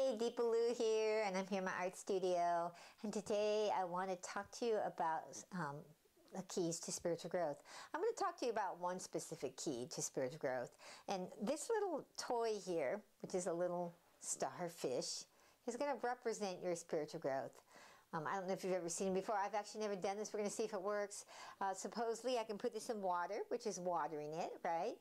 Hey, Deepa here, and I'm here in my art studio. And today I want to talk to you about the keys to spiritual growth. I'm going to talk to you about one specific key to spiritual growth. And this little toy here, which is a little starfish, is going to represent your spiritual growth. I don't know if you've ever seen it before. I've actually never done this. We're going to see if it works. Supposedly, I can put this in water, which is watering it, right?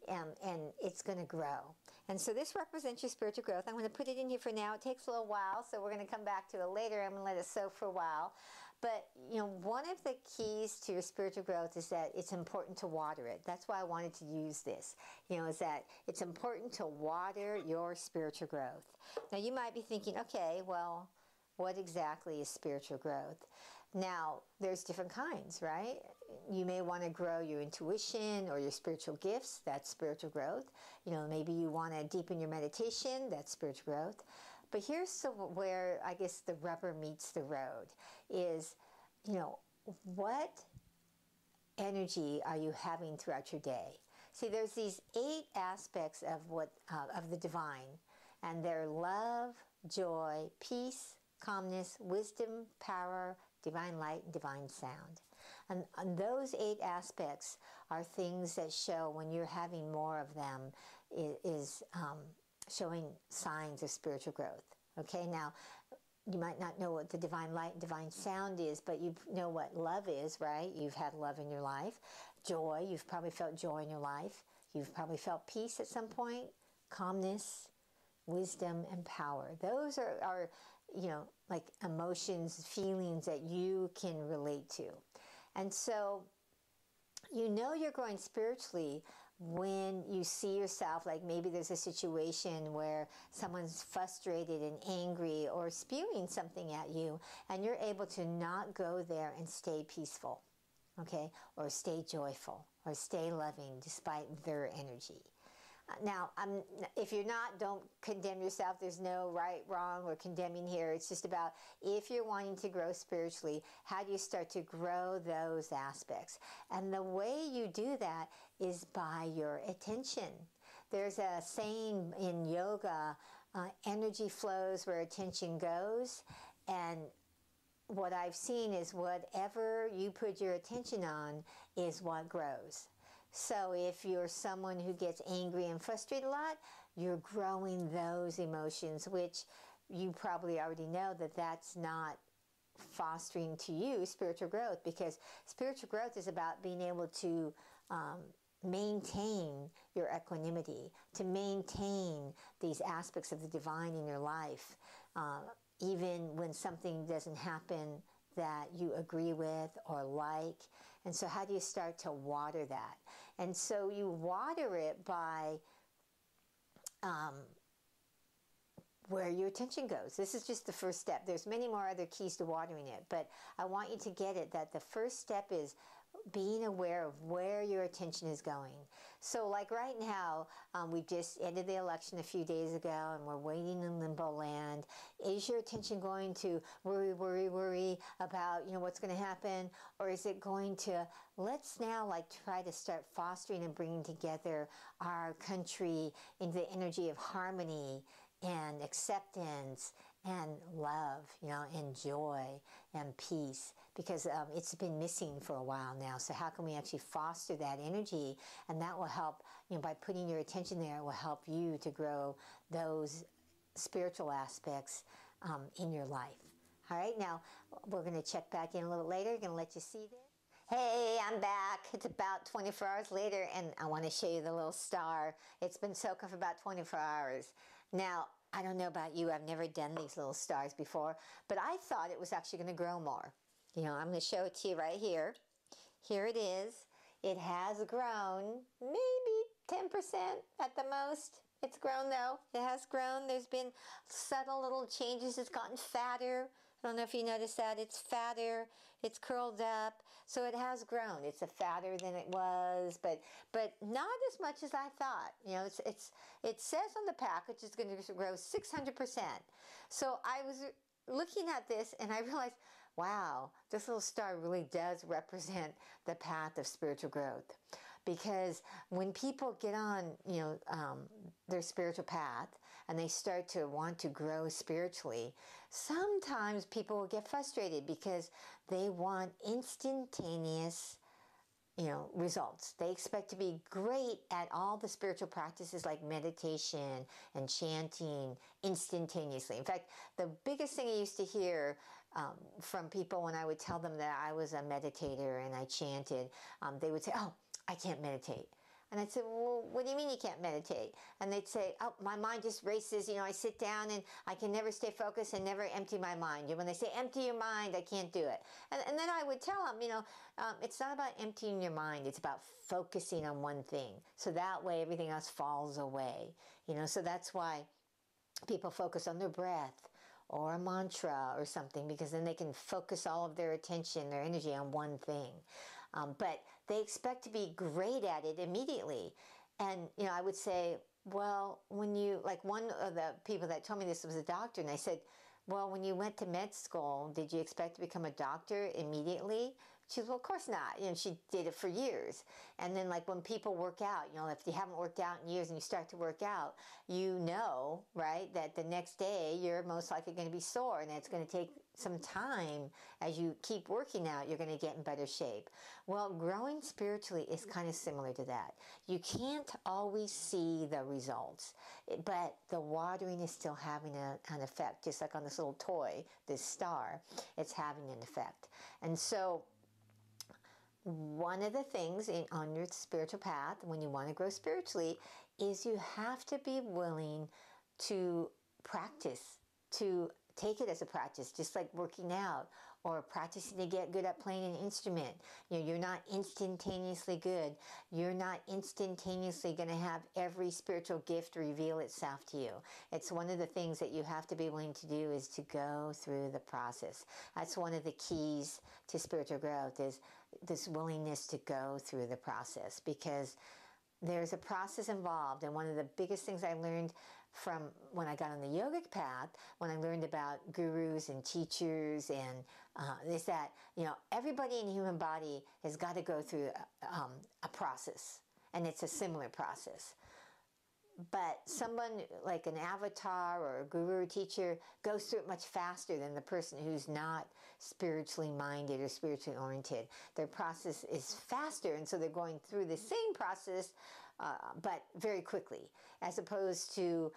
And it's going to grow. And so this represents your spiritual growth. I'm going to put it in here for now. It takes a little while, so we're going to come back to it later. I'm going to let it soak for a while. But, you know, one of the keys to your spiritual growth is that it's important to water it. That's why I wanted to use this, you know, is that it's important to water your spiritual growth. Now, you might be thinking, okay, well, what exactly is spiritual growth? Now, there's different kinds, right? You may want to grow your intuition or your spiritual gifts. That's spiritual growth. You know, maybe you want to deepen your meditation. That's spiritual growth. But here's where I guess the rubber meets the road is, you know, what energy are you having throughout your day? See, there's these 8 aspects of of the divine, and they're love, joy, peace, calmness, wisdom, power, divine light, and divine sound. And those 8 aspects are things that show when you're having more of them is showing signs of spiritual growth. Okay, now you might not know what the divine light and divine sound is, but you know what love is, right? You've had love in your life. Joy, you've probably felt joy in your life. You've probably felt peace at some point. Calmness, wisdom, and power. Those are you know, like emotions, feelings that you can relate to. And so you know you're growing spiritually when you see yourself, like maybe there's a situation where someone's frustrated and angry or spewing something at you, and you're able to not go there and stay peaceful, okay, or stay joyful or stay loving despite their energy. Now, if you're not, don't condemn yourself. There's no right, wrong, or condemning here. It's just about if you're wanting to grow spiritually, how do you start to grow those aspects? And the way you do that is by your attention. There's a saying in yoga, energy flows where attention goes, and what I've seen is whatever you put your attention on is what grows. So if you're someone who gets angry and frustrated a lot, you're growing those emotions, which you probably already know that that's not fostering to you spiritual growth, because spiritual growth is about being able to maintain your equanimity, to maintain these aspects of the divine in your life, even when something doesn't happen that you agree with or like. And so how do you start to water that? And so you water it by where your attention goes. This is just the first step. There's many more other keys to watering it, but I want you to get it that the first step is being aware of where your attention is going. So like right now, we just ended the election a few days ago and we're waiting in limbo land. Is your attention going to worry about, you know, what's going to happen? Or is it going to, let's now like try to start fostering and bringing together our country into the energy of harmony and acceptance and love, you know, and joy and peace, because it's been missing for a while now. So how can we actually foster that energy? And that will help, you know, by putting your attention there, it will help you to grow those spiritual aspects in your life. All right, now we're going to check back in a little later. I'm going to let you see this. Hey, I'm back. It's about 24 hours later, and I want to show you the little star. It's been soaking for about 24 hours. Now, I don't know about you. I've never done these little stars before, but I thought it was actually going to grow more. You know, I'm going to show it to you right here. Here it is. It has grown maybe 10% at the most. It's grown though. It has grown. There's been subtle little changes. It's gotten fatter. I don't know if you noticed that. It's fatter. It's curled up. So it has grown. It's fatter than it was, but not as much as I thought. You know, it says on the package it's going to grow 600%. So I was looking at this and I realized, wow, this little star really does represent the path of spiritual growth. Because when people get on, you know, their spiritual path, and they start to want to grow spiritually, sometimes people will get frustrated because they want instantaneous, results. They expect to be great at all the spiritual practices like meditation and chanting instantaneously. In fact, the biggest thing I used to hear from people when I would tell them that I was a meditator and I chanted, they would say, "Oh, I can't meditate." And I'd say, "Well, what do you mean you can't meditate?" And they'd say, "Oh, my mind just races. I sit down and I can never stay focused and never empty my mind. When they say empty your mind, I can't do it." And then I would tell them, it's not about emptying your mind. It's about focusing on one thing. So that way everything else falls away. So that's why people focus on their breath or a mantra or something, because then they can focus all of their attention, their energy on one thing. But they expect to be great at it immediately. And, I would say, well, like one of the people that told me this was a doctor, and I said, "Well, when you went to med school, did you expect to become a doctor immediately?" She said, "Well, of course not." She did it for years. And then like when people work out, if you haven't worked out in years and you start to work out, right, that the next day you're most likely going to be sore, and it's going to take some time. As you keep working out, you're going to get in better shape. Well, growing spiritually is kind of similar to that. You can't always see the results, but the watering is still having an effect, just like on this little toy, this star, it's having an effect. And so one of the things on your spiritual path, when you want to grow spiritually, is you have to be willing to practice, to take it as a practice, just like working out or practicing to get good at playing an instrument. You're not instantaneously good. You're not instantaneously going to have every spiritual gift reveal itself to you. It's one of the things that you have to be willing to do, is to go through the process. That's one of the keys to spiritual growth, is this willingness to go through the process, because there's a process involved. And one of the biggest things I learned from when I got on the yogic path, when I learned about gurus and teachers, and is that, everybody in the human body has got to go through a process, and it's a similar process. But someone like an avatar or a guru or teacher goes through it much faster than the person who's not spiritually minded or spiritually oriented. Their process is faster, and so they're going through the same process, but very quickly. As opposed to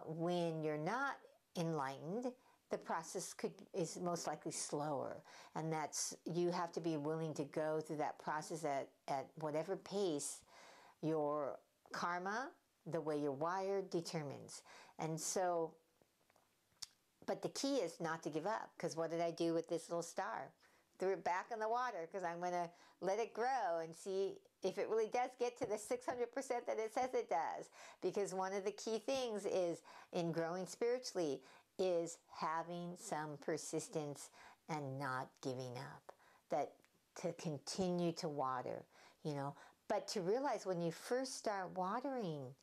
when you're not enlightened, the process is most likely slower. And you have to be willing to go through that process at whatever pace your karma, the way you're wired, determines. And so, but the key is not to give up, because what did I do with this little star? Threw it back in the water, because I'm going to let it grow and see if it really does get to the 600% that it says it does. Because one of the key things is, in growing spiritually, is having some persistence and not giving up. That to continue to water, But to realize when you first start watering,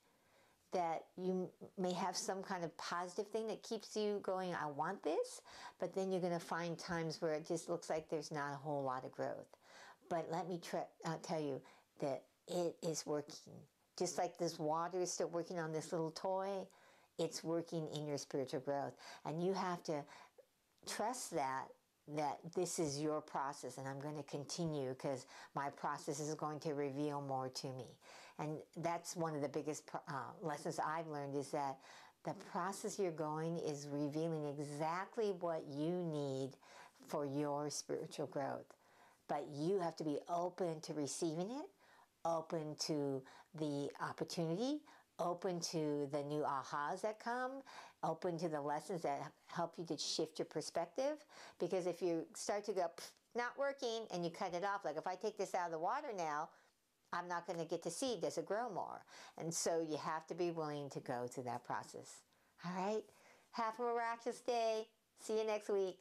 that you may have some kind of positive thing that keeps you going, "I want this," but then you're going to find times where it just looks like there's not a whole lot of growth. But let me tell you that it is working. Just like this water is still working on this little toy, it's working in your spiritual growth. And you have to trust that this is your process, and I'm going to continue, because my process is going to reveal more to me. And that's one of the biggest lessons I've learned, is that the process you're going is revealing exactly what you need for your spiritual growth. But you have to be open to receiving it, open to the opportunity, open to the new ahas that come, open to the lessons that help you to shift your perspective. Because if you start to go, "Not working," and you cut it off, like if I take this out of the water now, I'm not going to get to see, does it grow more? And so you have to be willing to go through that process. All right? Have a miraculous day. See you next week.